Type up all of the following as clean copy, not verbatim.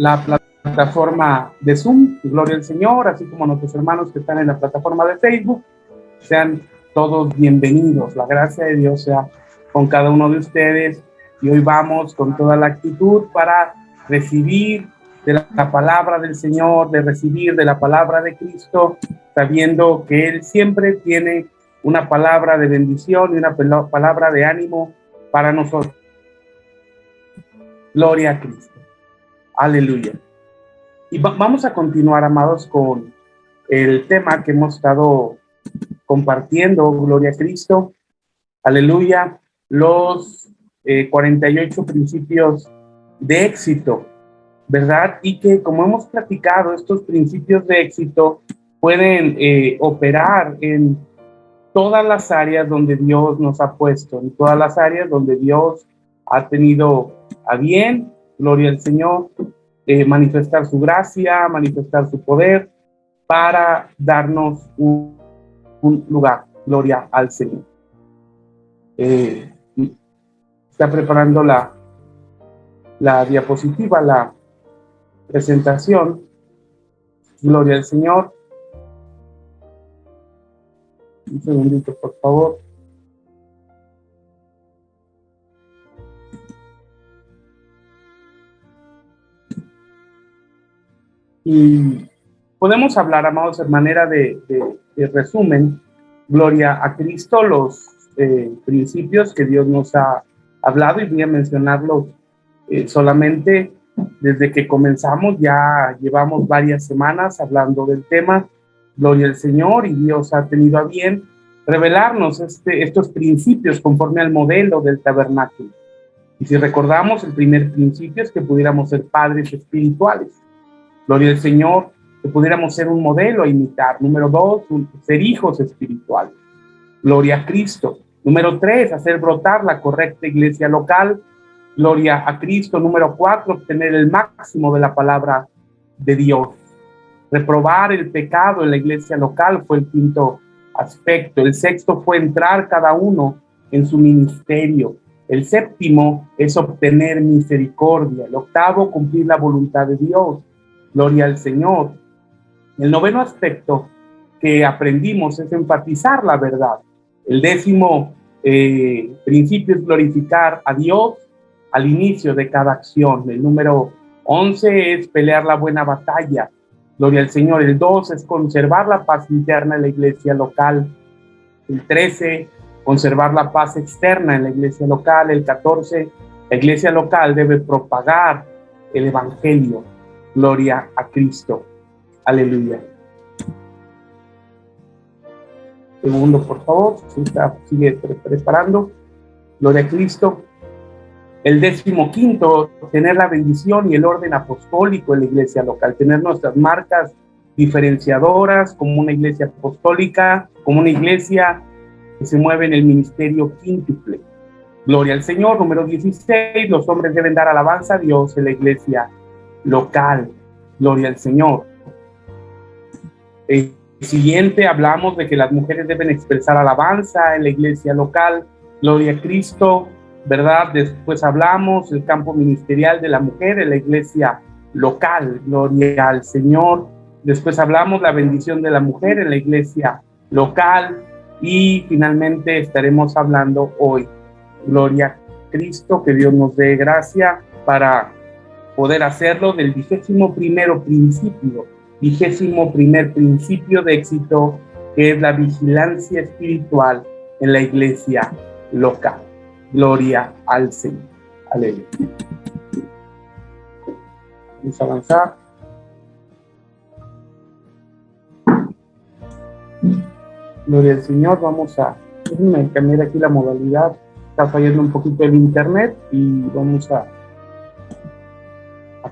la plataforma de Zoom, gloria al Señor, así como nuestros hermanos que están en la plataforma de Facebook. Sean todos bienvenidos. La gracia de Dios sea con cada uno de ustedes. Y hoy vamos con toda la actitud para recibir de la palabra del Señor, de recibir de la palabra de Cristo, sabiendo que Él siempre tiene una palabra de bendición y una palabra de ánimo para nosotros. Gloria a Cristo. Aleluya. Y vamos a continuar, amados, con el tema que hemos estado compartiendo, gloria a Cristo, aleluya, los 48 principios de éxito, ¿verdad? Y que, como hemos platicado, estos principios de éxito pueden operar en todas las áreas donde Dios nos ha puesto, en todas las áreas donde Dios ha tenido a bien, gloria al Señor, manifestar su gracia, manifestar su poder para darnos un lugar, gloria al Señor. Está preparando la diapositiva, la presentación, gloria al Señor. Un segundito, por favor. Y podemos hablar, amados, en manera de resumen, gloria a Cristo, los principios que Dios nos ha hablado, y voy a mencionarlos solamente desde que comenzamos. Ya llevamos varias semanas hablando del tema, gloria al Señor, y Dios ha tenido a bien revelarnos estos principios conforme al modelo del tabernáculo. Y si recordamos, el primer principio es que pudiéramos ser padres espirituales. Gloria al Señor, que pudiéramos ser un modelo a imitar. Número 2, ser hijos espirituales. Gloria a Cristo. Número 3, hacer brotar la correcta iglesia local. Gloria a Cristo. Número 4, obtener el máximo de la palabra de Dios. Reprobar el pecado en la iglesia local fue el quinto aspecto. El sexto fue entrar cada uno en su ministerio. El séptimo es obtener misericordia. El octavo, cumplir la voluntad de Dios. Gloria al Señor. El noveno aspecto que aprendimos es enfatizar la verdad. El décimo principio es glorificar a Dios al inicio de cada acción. El número 11 es pelear la buena batalla. Gloria al Señor. El 12 es conservar la paz interna en la iglesia local. El 13, conservar la paz externa en la iglesia local. El 14, la iglesia local debe propagar el evangelio. Gloria a Cristo. Aleluya. Segundo, por favor. Sigue preparando. Gloria a Cristo. El 15º, tener la bendición y el orden apostólico en la iglesia local. Tener nuestras marcas diferenciadoras como una iglesia apostólica, como una iglesia que se mueve en el ministerio quíntuple. Gloria al Señor. Número 16, los hombres deben dar alabanza a Dios en la iglesia local. Gloria al Señor. El siguiente, hablamos de que las mujeres deben expresar alabanza en la iglesia local. Gloria a Cristo, ¿verdad? Después hablamos del campo ministerial de la mujer en la iglesia local. Gloria al Señor. Después hablamos la bendición de la mujer en la iglesia local. Y finalmente estaremos hablando hoy, gloria a Cristo, que Dios nos dé gracia para poder hacerlo, del 21º principio de éxito, que es la vigilancia espiritual en la iglesia local. Gloria al Señor. Aleluya. Vamos a avanzar. Gloria al Señor. Vamos a cambiar aquí la modalidad. Está fallando un poquito el internet y vamos a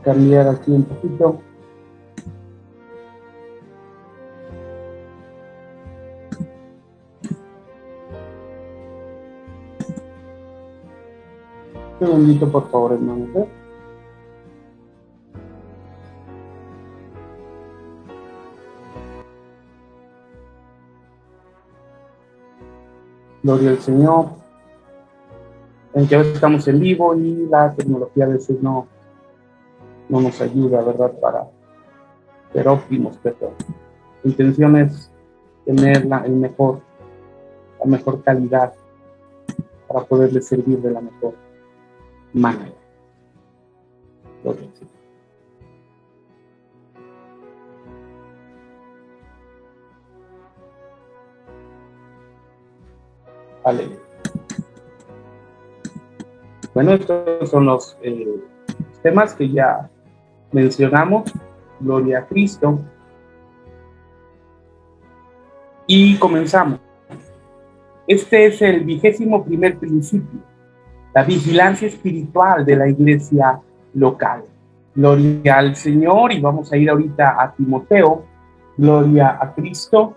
cambiar aquí un poquito. Un segundito, por favor, hermanos. Gloria al Señor. En que ahora estamos en vivo y la tecnología a veces no no nos ayuda, ¿verdad?, para ser óptimos, pero la intención es tener la mejor calidad para poderle servir de la mejor manera. Vale. Bueno, estos son los temas que ya mencionamos. Gloria a Cristo. Y comenzamos. Este es el 21º principio, la vigilancia espiritual de la iglesia local. Gloria al Señor, y vamos a ir ahorita a Timoteo. Gloria a Cristo.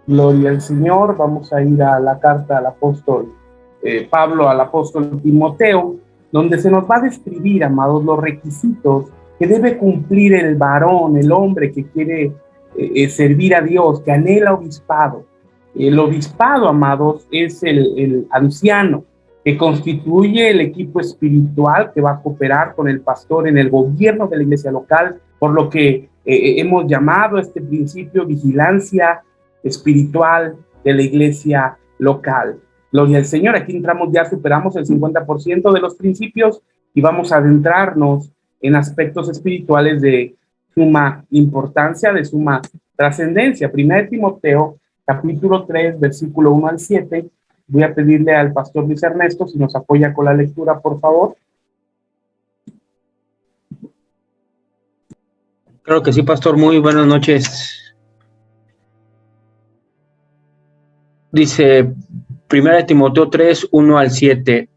Gloria al Señor. Vamos a ir a la carta al apóstol Pablo al apóstol Timoteo, donde se nos va a describir, amados, los requisitos que debe cumplir el varón, el hombre que quiere servir a Dios, que anhela obispado. El obispado, amados, es el anciano que constituye el equipo espiritual que va a cooperar con el pastor en el gobierno de la iglesia local, por lo que hemos llamado este principio vigilancia espiritual de la iglesia local. Gloria al Señor. Aquí entramos, ya superamos el 50% de los principios y vamos a adentrarnos en aspectos espirituales de suma importancia, de suma trascendencia. 1 Timoteo, capítulo 3, versículo 1 al 7. Voy a pedirle al pastor Luis Ernesto si nos apoya con la lectura, por favor. Claro que sí, pastor. Muy buenas noches. Dice 1 Timoteo 3, 1 al 7.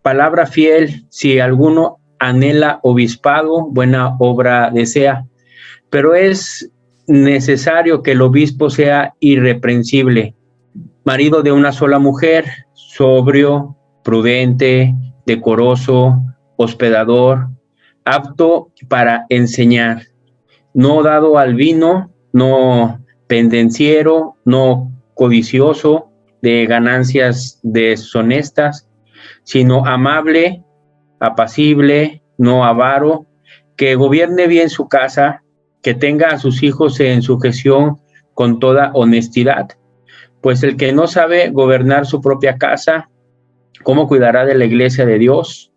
Palabra fiel, si alguno anhela obispado, buena obra desea, pero es necesario que el obispo sea irreprensible, marido de una sola mujer, sobrio, prudente, decoroso, hospedador, apto para enseñar, no dado al vino, no pendenciero, no codicioso de ganancias deshonestas, sino amable, apacible, no avaro, que gobierne bien su casa, que tenga a sus hijos en sujeción con toda honestidad. Pues el que no sabe gobernar su propia casa, ¿cómo cuidará de la iglesia de Dios?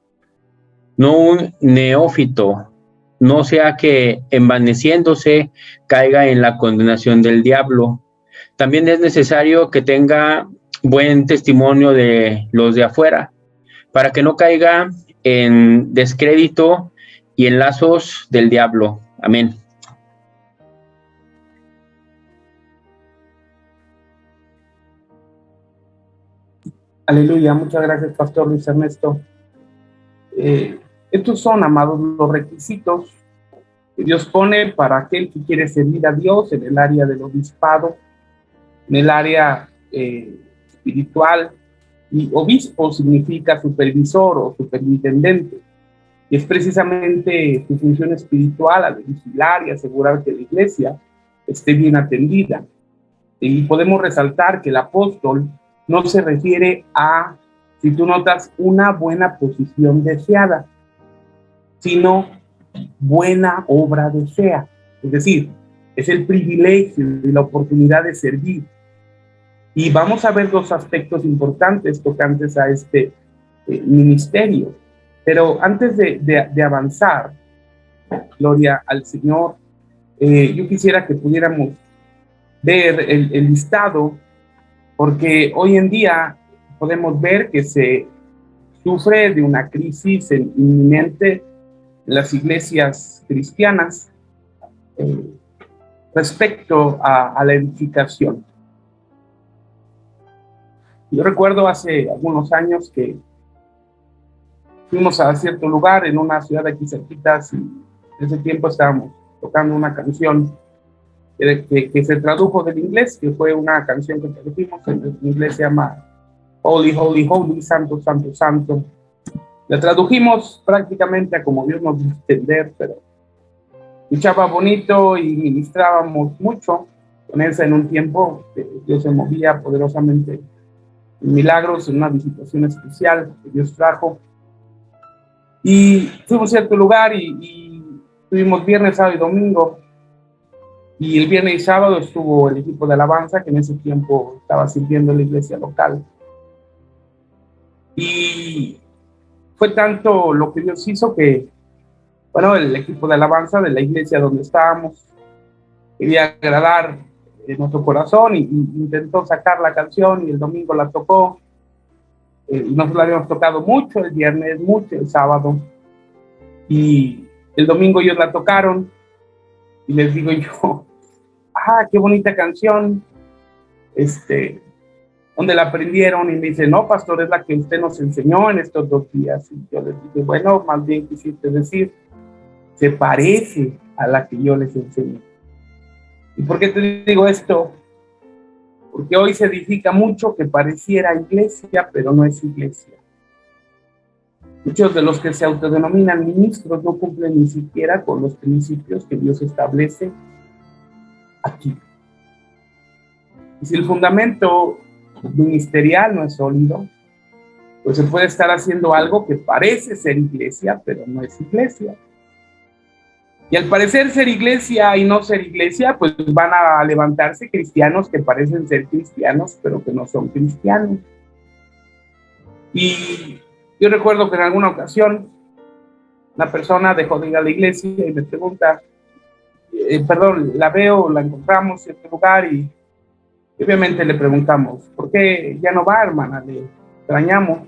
No un neófito, no sea que envaneciéndose caiga en la condenación del diablo. También es necesario que tenga buen testimonio de los de afuera, para que no caiga en descrédito y en lazos del diablo. Amén. Aleluya, muchas gracias, pastor Luis Ernesto. Estos son, amados, los requisitos que Dios pone para aquel que quiere servir a Dios en el área del obispado, en el área espiritual. Y obispo significa supervisor o superintendente. Y es precisamente su función espiritual, la de vigilar y asegurar que la iglesia esté bien atendida. Y podemos resaltar que el apóstol no se refiere a, si tú notas, una buena posición deseada, sino buena obra desea. Es decir, es el privilegio y la oportunidad de servir. Y vamos a ver dos aspectos importantes tocantes a este ministerio. Pero antes de avanzar, gloria al Señor, yo quisiera que pudiéramos ver el listado, porque hoy en día podemos ver que se sufre de una crisis inminente en las iglesias cristianas respecto a la edificación. Yo recuerdo hace algunos años que fuimos a cierto lugar en una ciudad de aquí cerquitas y en ese tiempo estábamos tocando una canción que se tradujo del inglés, que fue una canción que tradujimos en inglés, se llama Holy, Holy, Holy, Santo, Santo, Santo. La tradujimos prácticamente a como Dios nos dio a entender, pero escuchaba bonito y ministrábamos mucho con esa en un tiempo que Dios se movía poderosamente en milagros, en una visitación especial que Dios trajo. Y fuimos a cierto lugar y tuvimos viernes, sábado y domingo. Y el viernes y sábado estuvo el equipo de alabanza que en ese tiempo estaba sirviendo en la iglesia local. Y fue tanto lo que Dios hizo que, bueno, el equipo de alabanza de la iglesia donde estábamos quería agradar en nuestro corazón y intentó sacar la canción y el domingo la tocó. Y nosotros la habíamos tocado mucho, el viernes mucho, el sábado. Y el domingo ellos la tocaron y les digo yo, qué bonita canción, ¿dónde la aprendieron? Y me dice, no, pastor, es la que usted nos enseñó en estos 2 días. Y yo les dije, bueno, más bien quisiste decir, se parece a la que yo les enseñé. ¿Y por qué te digo esto? Porque hoy se edifica mucho que pareciera iglesia, pero no es iglesia. Muchos de los que se autodenominan ministros no cumplen ni siquiera con los principios que Dios establece aquí. Y si el fundamento ministerial no es sólido, pues se puede estar haciendo algo que parece ser iglesia, pero no es iglesia. Y al parecer ser iglesia y no ser iglesia, pues van a levantarse cristianos que parecen ser cristianos, pero que no son cristianos. Y yo recuerdo que en alguna ocasión una persona dejó de ir a la iglesia y me pregunta, la veo, la encontramos en este lugar y obviamente le preguntamos, ¿por qué ya no va, hermana? Le extrañamos.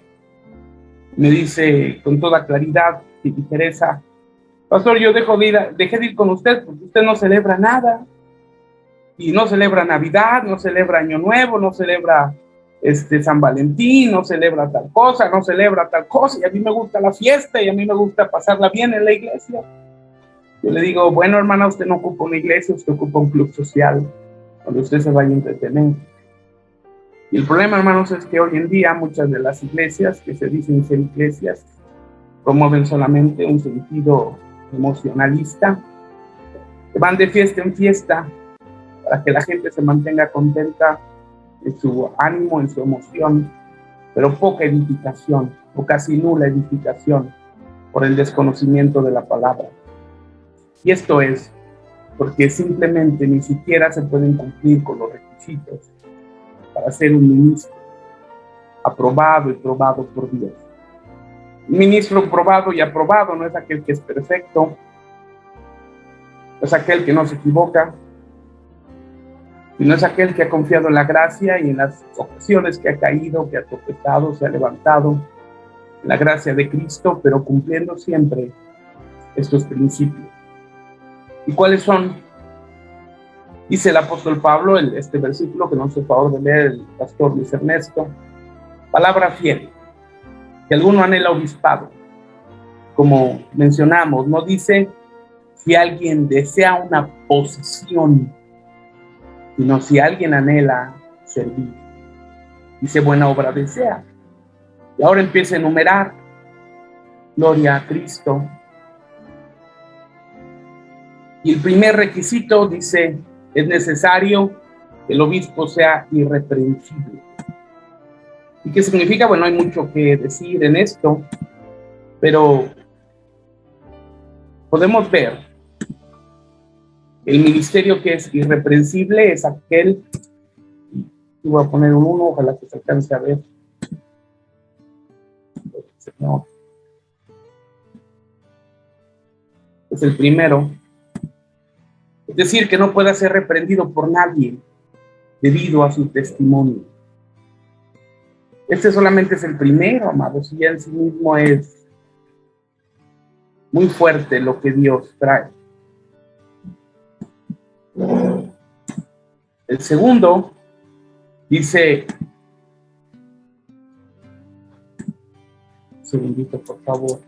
Me dice con toda claridad y Teresa, pastor, yo dejé de ir con usted porque usted no celebra nada. Y no celebra Navidad, no celebra Año Nuevo, no celebra San Valentín, no celebra tal cosa, no celebra tal cosa. Y a mí me gusta la fiesta y a mí me gusta pasarla bien en la iglesia. Yo le digo, bueno, hermana, usted no ocupa una iglesia, usted ocupa un club social donde usted se vaya a entretener. Y el problema, hermanos, es que hoy en día muchas de las iglesias que se dicen ser iglesias promueven solamente un sentido emocionalista, que van de fiesta en fiesta para que la gente se mantenga contenta en su ánimo, en su emoción, pero poca edificación o casi nula edificación por el desconocimiento de la palabra. Y esto es porque simplemente ni siquiera se pueden cumplir con los requisitos para ser un ministro aprobado y probado por Dios. Un ministro probado y aprobado no es aquel que es perfecto, no es aquel que no se equivoca, sino es aquel que ha confiado en la gracia y en las ocasiones que ha caído, que ha tropezado, se ha levantado, en la gracia de Cristo, pero cumpliendo siempre estos principios. ¿Y cuáles son? Dice el apóstol Pablo, este versículo que nos hace favor de leer el pastor Luis Ernesto, palabra fiel, que alguno anhela obispado. Como mencionamos, no dice si alguien desea una posición, sino si alguien anhela servir. Dice buena obra desea. Y ahora empieza a enumerar, gloria a Cristo. Y el primer requisito dice, es necesario que el obispo sea irreprensible. ¿Y qué significa? Bueno, hay mucho que decir en esto, pero podemos ver el ministerio que es irreprensible es aquel, y voy a poner un 1, ojalá que se alcance a ver. Señor. Es el primero. Es decir, que no pueda ser reprendido por nadie debido a su testimonio. Este solamente es el primero, amados, y ya en sí mismo es muy fuerte lo que Dios trae. El segundo dice, un segundito, por favor.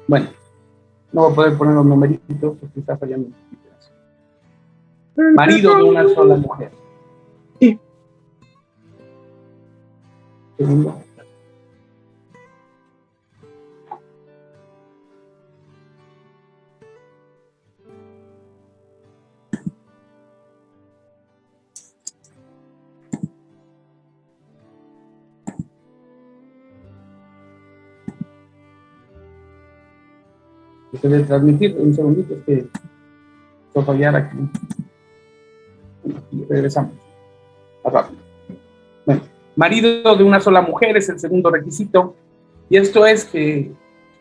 Bueno, no voy a poder poner los numeritos porque está fallando. Marido de una sola mujer. Segundo. Se debe transmitir. Un segundito, es que voy a fallar aquí. Y regresamos. Rápido. Bueno, marido de una sola mujer es el segundo requisito. Y esto es que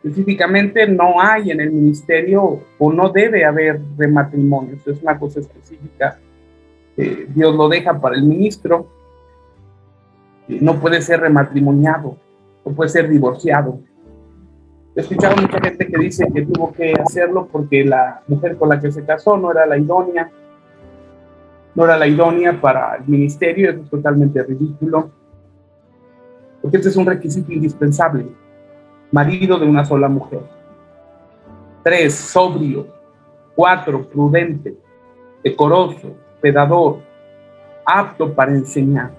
específicamente no hay en el ministerio o no debe haber rematrimonio. Esto es una cosa específica. Dios lo deja para el ministro. No puede ser rematrimoniado, no puede ser divorciado. He escuchado mucha gente que dice que tuvo que hacerlo porque la mujer con la que se casó no era la idónea para el ministerio. Eso es totalmente ridículo, porque este es un requisito indispensable. Marido de una sola mujer. 3, sobrio. 4, prudente, decoroso, hospedador, apto para enseñar,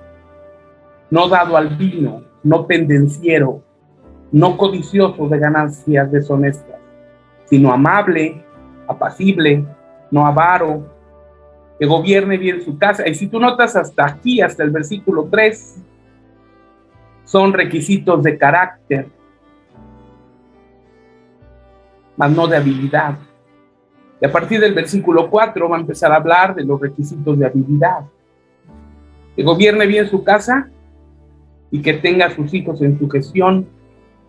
no dado al vino, no pendenciero, no codicioso de ganancias deshonestas, sino amable, apacible, no avaro, que gobierne bien su casa. Y si tú notas hasta aquí, hasta el versículo 3, son requisitos de carácter, mas no de habilidad. Y a partir del versículo 4 va a empezar a hablar de los requisitos de habilidad. Que gobierne bien su casa y que tenga a sus hijos en su gestión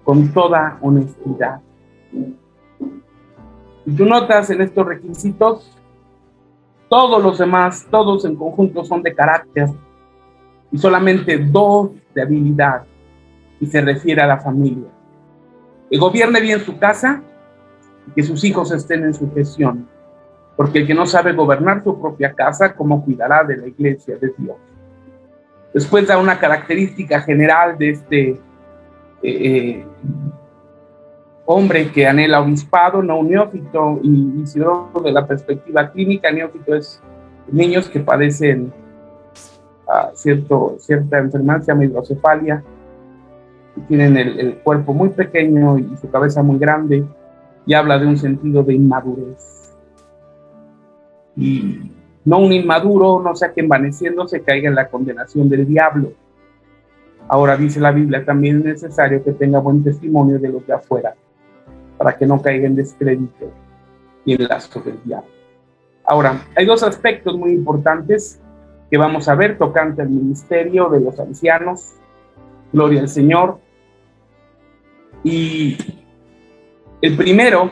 con toda honestidad. Y tú notas en estos requisitos, todos los demás, todos en conjunto son de carácter y solamente 2 de habilidad, y se refiere a la familia. Que gobierne bien su casa y que sus hijos estén en su gestión, porque el que no sabe gobernar su propia casa, ¿cómo cuidará de la iglesia de Dios? Después da una característica general de este hombre que anhela obispado, no un neófito. Y si no, de la perspectiva clínica, neófito es niños que padecen cierta enfermedad, se llama hidrocefalia, y tienen el cuerpo muy pequeño y su cabeza muy grande, y habla de un sentido de inmadurez. Y no un inmaduro, no sea que envaneciéndose caiga en la condenación del diablo. Ahora dice la Biblia, también es necesario que tenga buen testimonio de los de afuera, para que no caiga en descrédito y en lazo del diablo. Ahora, hay 2 aspectos muy importantes que vamos a ver tocante al ministerio de los ancianos. Gloria al Señor. Y el primero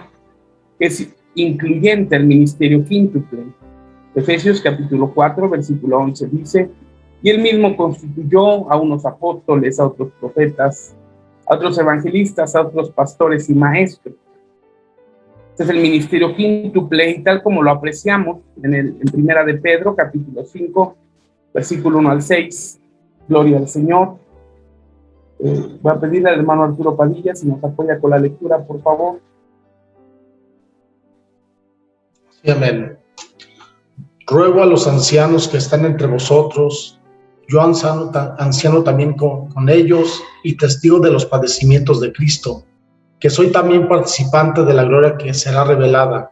es incluyente al ministerio quíntuple. Efesios capítulo 4, versículo 11 dice: y él mismo constituyó a unos apóstoles, a otros profetas, a otros evangelistas, a otros pastores y maestros. Este es el ministerio quíntuple, y tal como lo apreciamos en Primera de Pedro, capítulo 5, versículo 1 al 6. Gloria al Señor. Voy a pedirle al hermano Arturo Padilla si nos apoya con la lectura, por favor. Sí, amén. Ruego a los ancianos que están entre vosotros, yo anciano también con ellos y testigo de los padecimientos de Cristo, que soy también participante de la gloria que será revelada.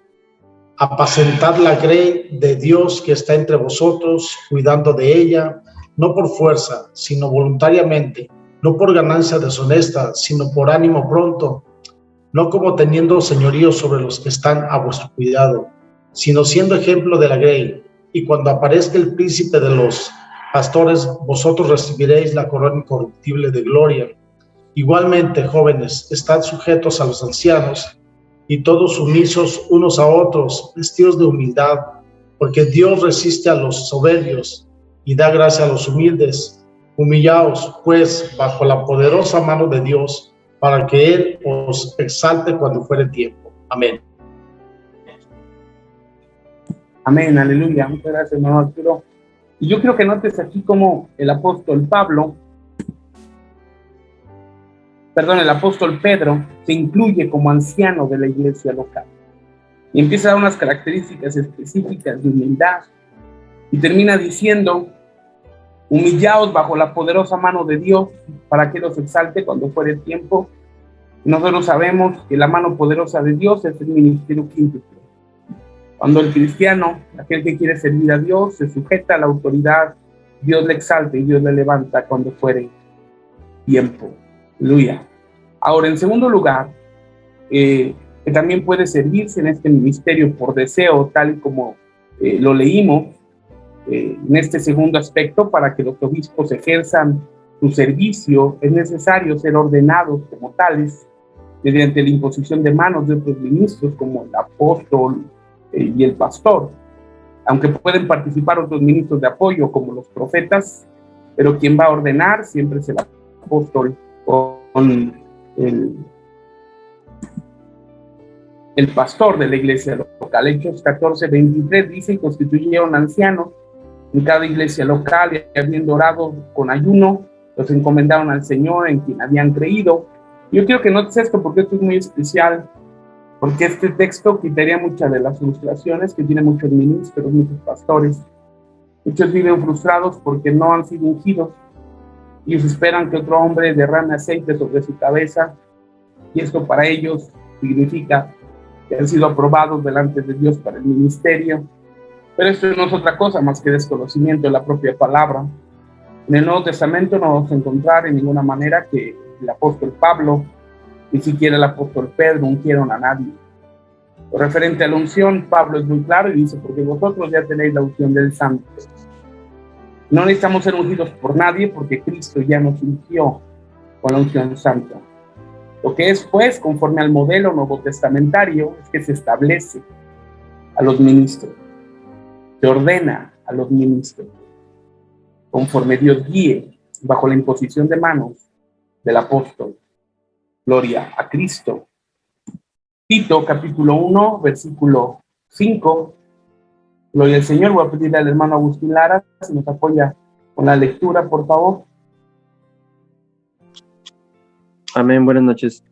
Apacentad la grey de Dios que está entre vosotros, cuidando de ella, no por fuerza, sino voluntariamente, no por ganancia deshonesta, sino por ánimo pronto, no como teniendo señorío sobre los que están a vuestro cuidado, sino siendo ejemplo de la grey. Y cuando aparezca el príncipe de los pastores, vosotros recibiréis la corona incorruptible de gloria. Igualmente, jóvenes, estad sujetos a los ancianos, y todos sumisos unos a otros, vestidos de humildad, porque Dios resiste a los soberbios y da gracia a los humildes. Humillaos, pues, bajo la poderosa mano de Dios, para que Él os exalte cuando fuere tiempo. Amén. Amén, aleluya. Muchas gracias, hermano Arturo. Y yo creo que notes aquí como el apóstol Pedro se incluye como anciano de la iglesia local. Y empieza a dar unas características específicas de humildad. Y termina diciendo: humillaos bajo la poderosa mano de Dios, para que los exalte cuando fuere tiempo. Nosotros sabemos que la mano poderosa de Dios es el ministerio quíntuple. Cuando el cristiano, aquel que quiere servir a Dios, se sujeta a la autoridad, Dios le exalta y Dios le levanta cuando fuere tiempo. Aleluya. Ahora, en segundo lugar, que también puede servirse en este ministerio por deseo, tal y como lo leímos en este segundo aspecto. Para que los obispos ejerzan su servicio, es necesario ser ordenados como tales mediante la imposición de manos de otros ministros, como el apóstol y el pastor, aunque pueden participar otros ministros de apoyo, como los profetas, pero quien va a ordenar siempre es el apóstol con el pastor de la iglesia local. Hechos 14:23 dice: y constituyeron ancianos en cada iglesia local, y habiendo orado con ayuno, los encomendaron al Señor en quien habían creído. Yo quiero que notes esto, porque esto es muy especial, porque este texto quitaría muchas de las frustraciones que tienen muchos ministros, muchos pastores. Muchos viven frustrados porque no han sido ungidos. Ellos esperan que otro hombre derrame aceite sobre su cabeza, y esto para ellos significa que han sido aprobados delante de Dios para el ministerio. Pero esto no es otra cosa más que desconocimiento de la propia palabra. En el Nuevo Testamento no vamos a encontrar en ninguna manera que el apóstol Pablo, ni siquiera el apóstol Pedro, ungieron a nadie. Lo referente a la unción, Pablo es muy claro y dice: porque vosotros ya tenéis la unción del Santo. No necesitamos ser ungidos por nadie, porque Cristo ya nos ungió con la unción santa. Lo que es, pues, conforme al modelo nuevo testamentario, es que se establece a los ministros, se ordena a los ministros, conforme Dios guíe, bajo la imposición de manos del apóstol. Gloria a Cristo. Tito, capítulo 1, versículo 5. Gloria al Señor. Voy a pedirle al hermano Agustín Lara si nos apoya con la lectura, por favor. Amén, buenas noches.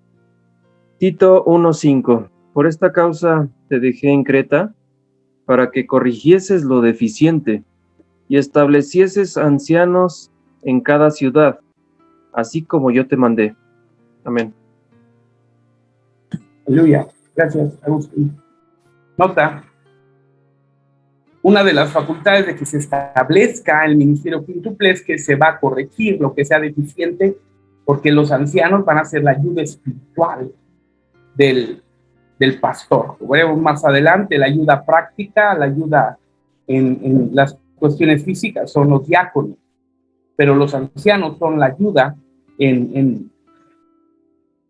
Tito 1:5. Por esta causa te dejé en Creta, para que corrigieses lo deficiente y establecieses ancianos en cada ciudad, así como yo te mandé. Amén. Aleluya. Gracias, Agustín. Nota: una de las facultades de que se establezca el ministerio quíntuple es que se va a corregir lo que sea deficiente, porque los ancianos van a ser la ayuda espiritual del pastor. Lo veremos más adelante. La ayuda práctica, la ayuda en las cuestiones físicas son los diáconos, pero los ancianos son la ayuda en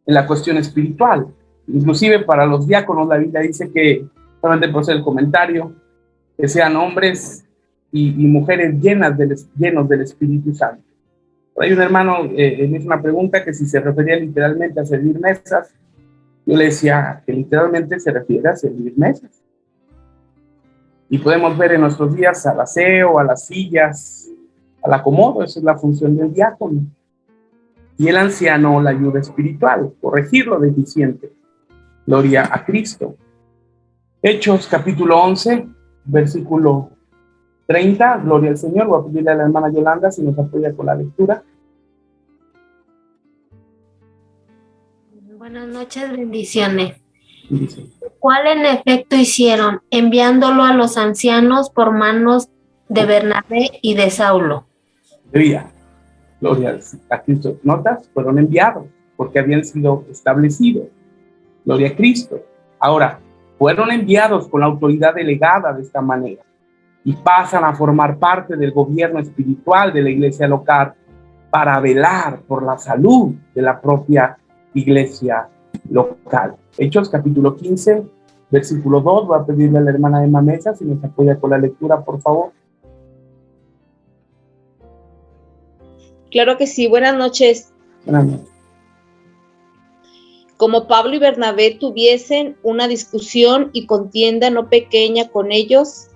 la cuestión espiritual. Inclusive para los diáconos la Biblia dice que, solamente por hacer el comentario, que sean hombres y mujeres llenos del Espíritu Santo. Hay un hermano, me hizo una pregunta que si se refería literalmente a servir mesas. Yo le decía que literalmente se refiere a servir mesas. Y podemos ver en nuestros días al aseo, a las sillas, al acomodo. Esa es la función del diácono. Y el anciano, la ayuda espiritual, corregir lo deficiente. Gloria a Cristo. Hechos capítulo 11, versículo 30. Gloria al Señor. Voy a pedirle a la hermana Yolanda si nos apoya con la lectura. Buenas noches, bendiciones. ¿Cuál en efecto hicieron? Enviándolo a los ancianos por manos de Bernabé y de Saulo. Gloria a Cristo. Notas, fueron enviados porque habían sido establecidos. Gloria a Cristo. Ahora, fueron enviados con la autoridad delegada de esta manera y pasan a formar parte del gobierno espiritual de la iglesia local para velar por la salud de la propia iglesia local. Hechos capítulo 15, versículo 2. Voy a pedirle a la hermana Emma Mesa si nos apoya con la lectura, por favor. Claro que sí, buenas noches. Buenas noches. Como Pablo y Bernabé tuviesen una discusión y contienda no pequeña con ellos,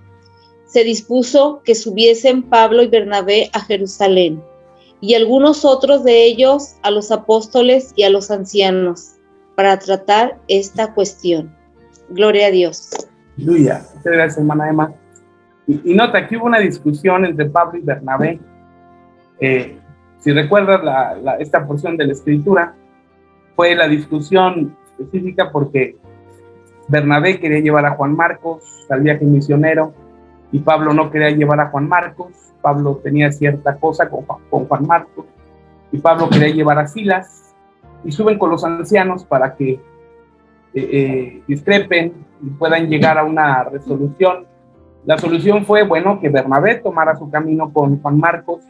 se dispuso que subiesen Pablo y Bernabé a Jerusalén, y algunos otros de ellos a los apóstoles y a los ancianos, para tratar esta cuestión. Gloria a Dios. Aleluya. Muchas gracias, hermana Emma. Y nota, que hubo una discusión entre Pablo y Bernabé. Si recuerdas esta porción de la Escritura, fue la discusión específica porque Bernabé quería llevar a Juan Marcos al viaje misionero y Pablo no quería llevar a Juan Marcos. Pablo tenía cierta cosa con Juan Marcos y Pablo quería llevar a Silas, y suben con los ancianos para que discrepen y puedan llegar a una resolución. La solución fue, bueno, que Bernabé tomara su camino con Juan Marcos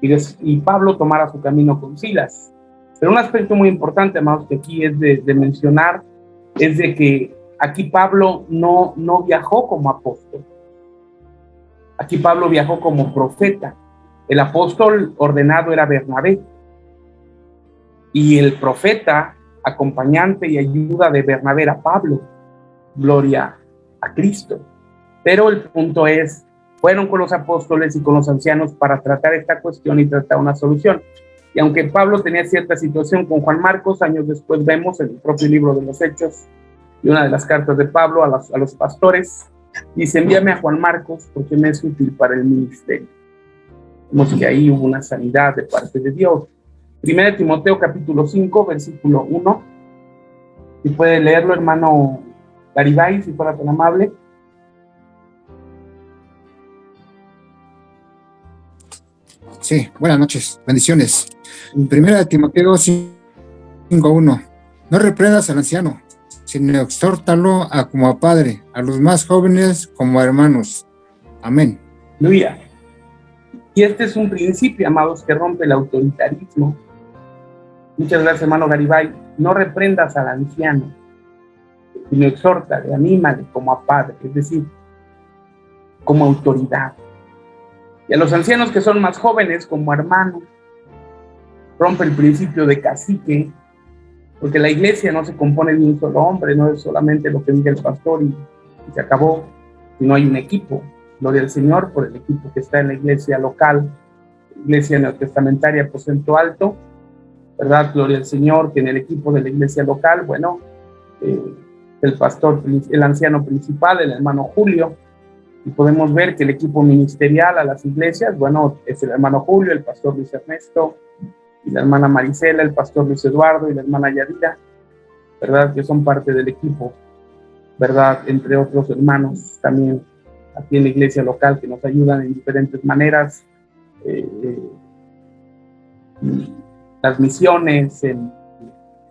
y Pablo tomara su camino con Silas. Pero un aspecto muy importante, amados, que aquí es de mencionar, es de que aquí Pablo no viajó como apóstol. Aquí Pablo viajó como profeta. El apóstol ordenado era Bernabé. Y el profeta, acompañante y ayuda de Bernabé era Pablo. Gloria a Cristo. Pero el punto es, fueron con los apóstoles y con los ancianos para tratar esta cuestión y tratar una solución. Y aunque Pablo tenía cierta situación con Juan Marcos, años después vemos en el propio libro de los Hechos y una de las cartas de Pablo a los pastores, dice, envíame a Juan Marcos porque me es útil para el ministerio. Vemos que ahí hubo una sanidad de parte de Dios. 1 Timoteo capítulo 5, versículo 1. Si puede leerlo, hermano Garibay, si fuera tan amable. Sí, buenas noches, bendiciones. 1 Timoteo 5:1. No reprendas al anciano, sino exhórtalo como a padre, a los más jóvenes como a hermanos. Amén. Aleluya. Y este es un principio, amados, que rompe el autoritarismo. Muchas gracias, hermano Garibay. No reprendas al anciano, sino exhórtale, anímale como a padre, es decir, como autoridad. Y a los ancianos que son más jóvenes como hermanos. Rompe el principio de cacique, porque la iglesia no se compone de un solo hombre, no es solamente lo que diga el pastor y se acabó, sino hay un equipo. Gloria al Señor por el equipo que está en la iglesia local, iglesia neotestamentaria Aposento Alto, ¿verdad? Gloria al Señor que en el equipo de la iglesia local, bueno, el pastor, el anciano principal, el hermano Julio, y podemos ver que el equipo ministerial a las iglesias, bueno, es el hermano Julio, el pastor Luis Ernesto, y la hermana Marisela, el pastor Luis Eduardo y la hermana Yadira, ¿verdad? Que son parte del equipo, ¿verdad? Entre otros hermanos también aquí en la iglesia local que nos ayudan en diferentes maneras, las misiones, en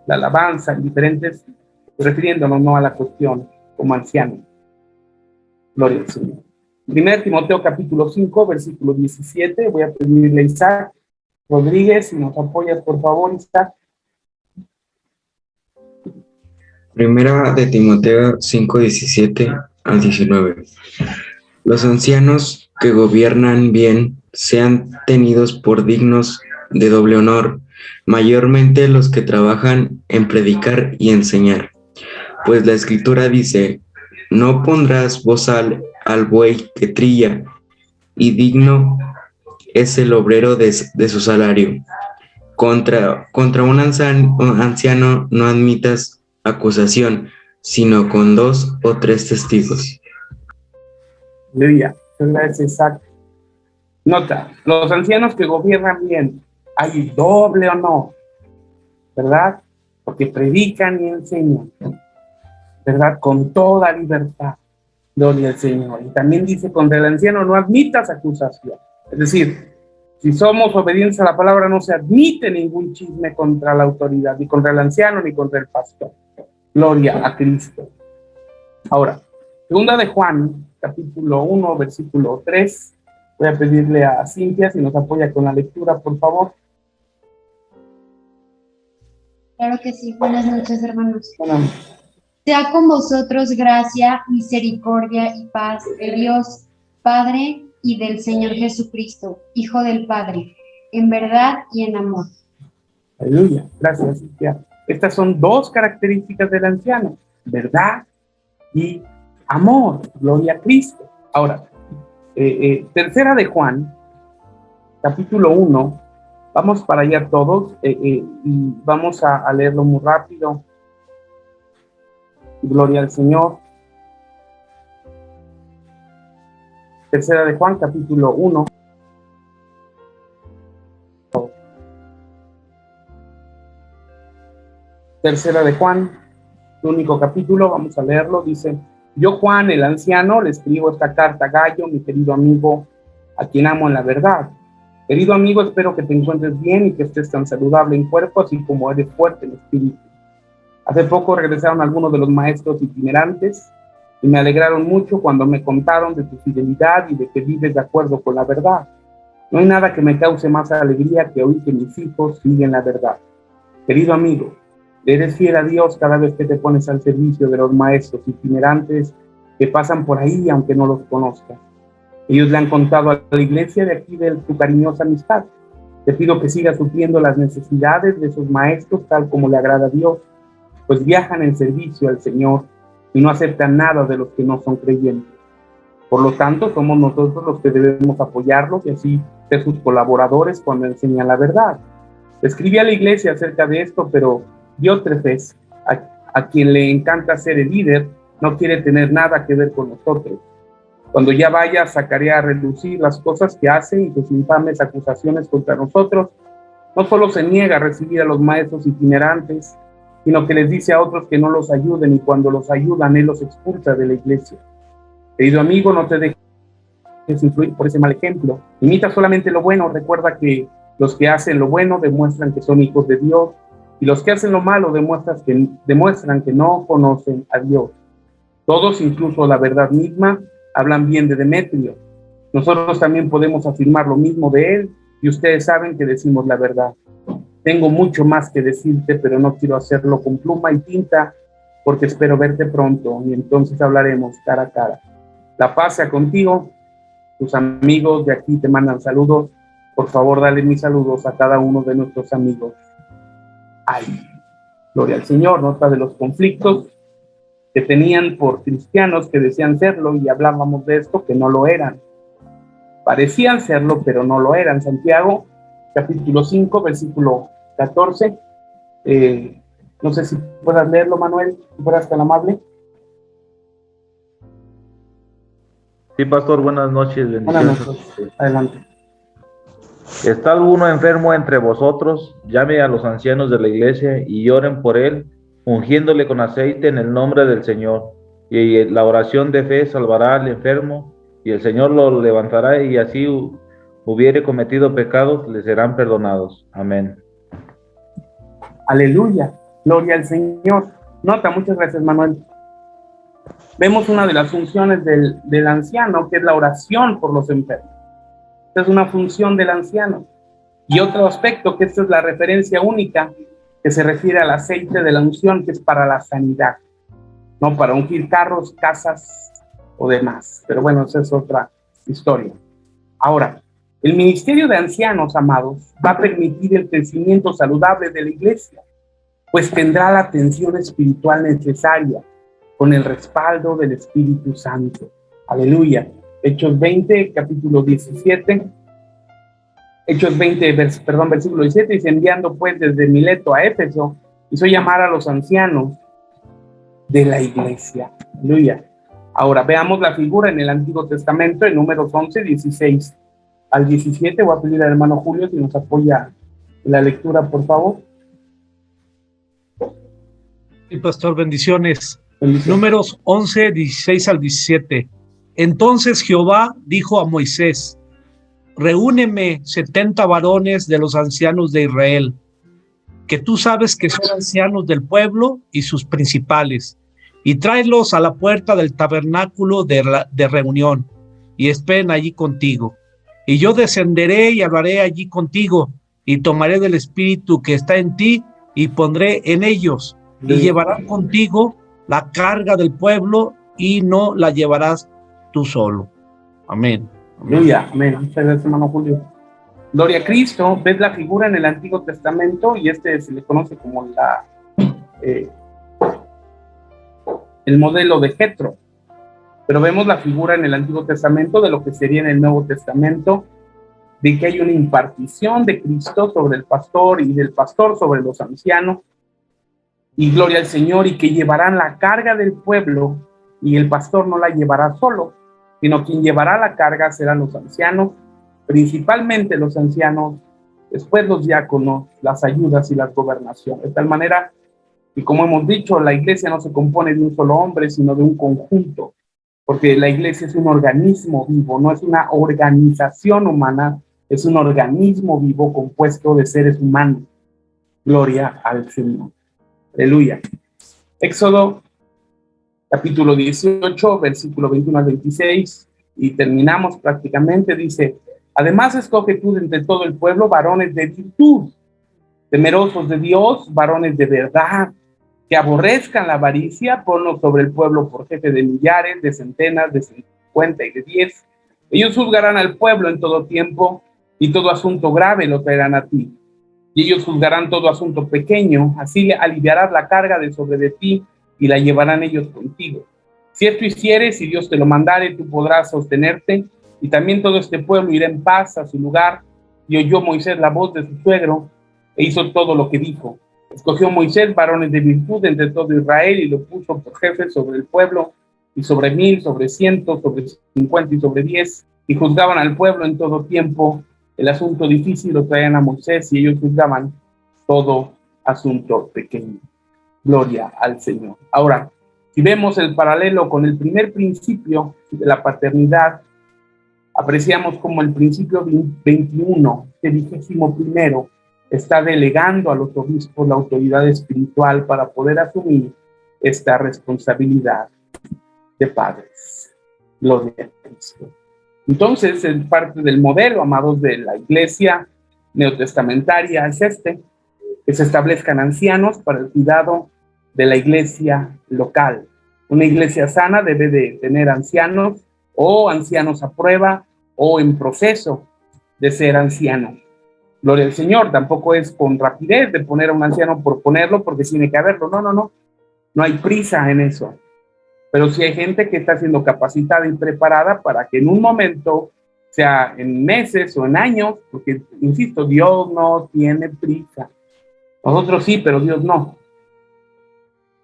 la alabanza, en diferentes, refiriéndonos no a la cuestión como anciano. Gloria al Señor. 1 Timoteo capítulo 5, versículo 17, voy a pedirle a Isaac Rodríguez, si nos apoyas, por favor, Isaac. Primera de Timoteo 5, 17 al 19. Los ancianos que gobiernan bien sean tenidos por dignos de doble honor, mayormente los que trabajan en predicar y enseñar. Pues la Escritura dice, no pondrás bozal al buey que trilla, y digno es el obrero de su salario. Contra un anciano no admitas acusación, sino con 2 o 3 testigos. Aleluya. Gracias, Isaac. Nota, los ancianos que gobiernan bien, hay doble honor, ¿verdad? Porque predican y enseñan, ¿verdad? Con toda libertad. Gloria al Señor. Y también dice, contra el anciano no admitas acusación. Es decir, si somos obedientes a la palabra, no se admite ningún chisme contra la autoridad, ni contra el anciano, ni contra el pastor. Gloria a Cristo. Ahora, segunda de Juan, capítulo 1, versículo 3. Voy a pedirle a Cintia si nos apoya con la lectura, por favor. Claro que sí. Buenas noches, hermanos. Bueno, Sea con vosotros gracia, misericordia y paz de Dios, Padre, y del Señor Jesucristo, Hijo del Padre, en verdad y en amor. aleluya. Gracias, Cintia. Estas son dos características del anciano, verdad y amor. Gloria a Cristo. Ahora, tercera de Juan, capítulo 1, vamos para allá todos y vamos a leerlo muy rápido. Gloria al Señor. Tercera de Juan, capítulo 1. Tercera de Juan, el único capítulo, vamos a leerlo, dice, yo Juan, el anciano, le escribo esta carta a Gayo, mi querido amigo, a quien amo en la verdad. Querido amigo, espero que te encuentres bien y que estés tan saludable en cuerpo, así como eres fuerte en espíritu. Hace poco regresaron algunos de los maestros itinerantes y me alegraron mucho cuando me contaron de tu fidelidad y de que vives de acuerdo con la verdad. No hay nada que me cause más alegría que oír que mis hijos siguen la verdad. Querido amigo, eres fiel a Dios cada vez que te pones al servicio de los maestros itinerantes que pasan por ahí aunque no los conozcas. Ellos le han contado a la iglesia de aquí de tu cariñosa amistad. Te pido que sigas supliendo las necesidades de esos maestros tal como le agrada a Dios, pues viajan en servicio al Señor y no aceptan nada de los que no son creyentes. Por lo tanto, somos nosotros los que debemos apoyarlos y así ser sus colaboradores cuando enseñan la verdad. Escribí a la iglesia acerca de esto, pero Diótrefes, a quien le encanta ser el líder, no quiere tener nada que ver con nosotros. Cuando ya vaya, sacaré a relucir las cosas que hace y sus infames acusaciones contra nosotros. No solo se niega a recibir a los maestros itinerantes, sino que les dice a otros que no los ayuden, y cuando los ayudan, él los expulsa de la iglesia. Querido amigo, no te dejes influir por ese mal ejemplo. Imita solamente lo bueno. Recuerda que los que hacen lo bueno demuestran que son hijos de Dios, y los que hacen lo malo demuestran que no conocen a Dios. Todos, incluso la verdad misma, hablan bien de Demetrio. Nosotros también podemos afirmar lo mismo de él, y ustedes saben que decimos la verdad. Tengo mucho más que decirte, pero no quiero hacerlo con pluma y tinta, porque espero verte pronto, y entonces hablaremos cara a cara. La paz sea contigo. Tus amigos de aquí te mandan saludos. Por favor, dale mis saludos a cada uno de nuestros amigos. Ay, gloria al Señor. Nota de los conflictos que tenían por cristianos que decían serlo, y hablábamos de esto, que no lo eran. Parecían serlo, pero no lo eran. Santiago, capítulo 5, versículo 14. No sé si puedas leerlo, Manuel, si fueras tan amable. Sí, pastor, buenas noches. Bendiciones. Buenas noches, adelante. ¿Está alguno enfermo entre vosotros? Llame a los ancianos de la iglesia y oren por él, ungiéndole con aceite en el nombre del Señor. Y la oración de fe salvará al enfermo, y el Señor lo levantará, y así hubiere cometido pecados, le serán perdonados. Amén. Aleluya, gloria al Señor. Nota, muchas gracias, Manuel. Vemos una de las funciones del anciano, que es la oración por los enfermos. Esta es una función del anciano. Y otro aspecto, que esta es la referencia única, que se refiere al aceite de la unción, que es para la sanidad, no para ungir carros, casas o demás. Pero bueno, esa es otra historia. Ahora, el ministerio de ancianos, amados, va a permitir el crecimiento saludable de la iglesia, pues tendrá la atención espiritual necesaria con el respaldo del Espíritu Santo. Aleluya. Hechos 20, capítulo 17. Hechos 20, versículo 17, dice: enviando pues desde Mileto a Éfeso, hizo llamar a los ancianos de la iglesia. Aleluya. Ahora veamos la figura en el Antiguo Testamento, en Números 11, 16 al 17. Voy a pedir al hermano Julio si nos apoya en la lectura, por favor. Sí, pastor, bendiciones. Números 11, 16 al 17. Entonces Jehová dijo a Moisés: reúneme 70 varones de los ancianos de Israel, que tú sabes que son ancianos del pueblo y sus principales, y tráelos a la puerta del tabernáculo de reunión, y esperen allí contigo. Y yo descenderé y hablaré allí contigo, y tomaré del espíritu que está en ti, y pondré en ellos, y llevarán contigo la carga del pueblo, y no la llevarás tú solo. Amén. Aleluya, amén. Muchas gracias, hermano Julio. Gloria a Cristo. Ves la figura en el Antiguo Testamento, y se le conoce como el modelo de Jetro. Pero vemos la figura en el Antiguo Testamento de lo que sería en el Nuevo Testamento, de que hay una impartición de Cristo sobre el pastor y del pastor sobre los ancianos, y gloria al Señor, y que llevarán la carga del pueblo, y el pastor no la llevará solo, sino quien llevará la carga serán los ancianos, principalmente los ancianos, después los diáconos, las ayudas y las gobernaciones. De tal manera que, como hemos dicho, la iglesia no se compone de un solo hombre, sino de un conjunto, porque la iglesia es un organismo vivo, no es una organización humana, es un organismo vivo compuesto de seres humanos. Gloria al Señor. Aleluya. Éxodo, capítulo 18, versículo 21 al 26, y terminamos prácticamente, dice: además escoge tú de entre todo el pueblo varones de virtud, temerosos de Dios, varones de verdad, que aborrezcan la avaricia, ponlos sobre el pueblo por jefe de millares, de centenas, de 50 y de 10. Ellos juzgarán al pueblo en todo tiempo, y todo asunto grave lo traerán a ti. Y ellos juzgarán todo asunto pequeño, así aliviarás la carga de sobre de ti, y la llevarán ellos contigo. Si esto hicieres, y Dios te lo mandare, tú podrás sostenerte, y también todo este pueblo irá en paz a su lugar. Y oyó Moisés la voz de su suegro, e hizo todo lo que dijo. Escogió Moisés varones de virtud entre todo Israel, y lo puso por jefe sobre el pueblo, y sobre 1000, sobre 100, sobre 50 y sobre 10, y juzgaban al pueblo en todo tiempo. El asunto difícil lo traían a Moisés, y ellos juzgaban todo asunto pequeño. Gloria al Señor. Ahora, si vemos el paralelo con el primer principio de la paternidad, apreciamos como el principio 21, el 21, está delegando a los obispos la autoridad espiritual para poder asumir esta responsabilidad de padres. Gloria a Cristo. Entonces, en parte del modelo, amados, de la iglesia neotestamentaria es que se establezcan ancianos para el cuidado de la iglesia local. Una iglesia sana debe de tener ancianos, o ancianos a prueba, o en proceso de ser ancianos. Gloria al Señor. Tampoco es con rapidez de poner a un anciano por ponerlo, porque tiene que haberlo. No hay prisa en eso. Pero sí hay gente que está siendo capacitada y preparada para que en un momento, sea en meses o en años, porque, insisto, Dios no tiene prisa. Nosotros sí, pero Dios no.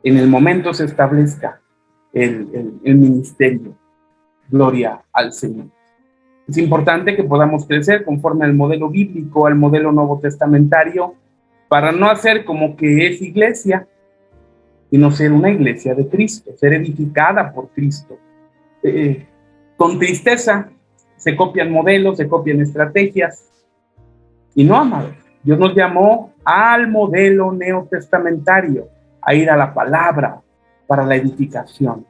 En el momento se establezca el ministerio. Gloria al Señor. Es importante que podamos crecer conforme al modelo bíblico, al modelo nuevo testamentario, para no hacer como que es iglesia, sino ser una iglesia de Cristo, ser edificada por Cristo. Con tristeza se copian modelos, se copian estrategias, y no, amados. Dios nos llamó al modelo neotestamentario, a ir a la palabra para la edificación.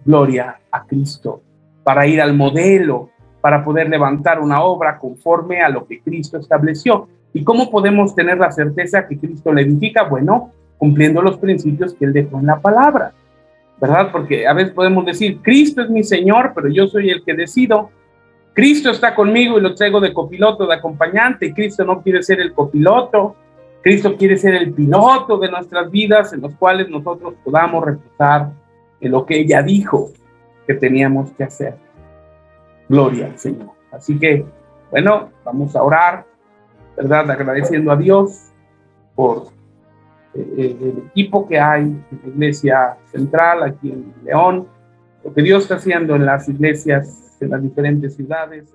Gloria a Cristo. Para ir al modelo, para poder levantar una obra conforme a lo que Cristo estableció. ¿Y cómo podemos tener la certeza que Cristo la edifica? Bueno, cumpliendo los principios que Él dejó en la palabra, ¿verdad? Porque a veces podemos decir, Cristo es mi Señor, pero yo soy el que decido. Cristo está conmigo y lo traigo de copiloto, de acompañante, y Cristo no quiere ser el copiloto. Cristo quiere ser el piloto de nuestras vidas, en los cuales nosotros podamos reposar en lo que ella dijo que teníamos que hacer. Gloria al Señor. Así que, bueno, vamos a orar, ¿verdad? Agradeciendo a Dios por el equipo que hay en la Iglesia Central aquí en León, lo que Dios está haciendo en las iglesias en las diferentes ciudades.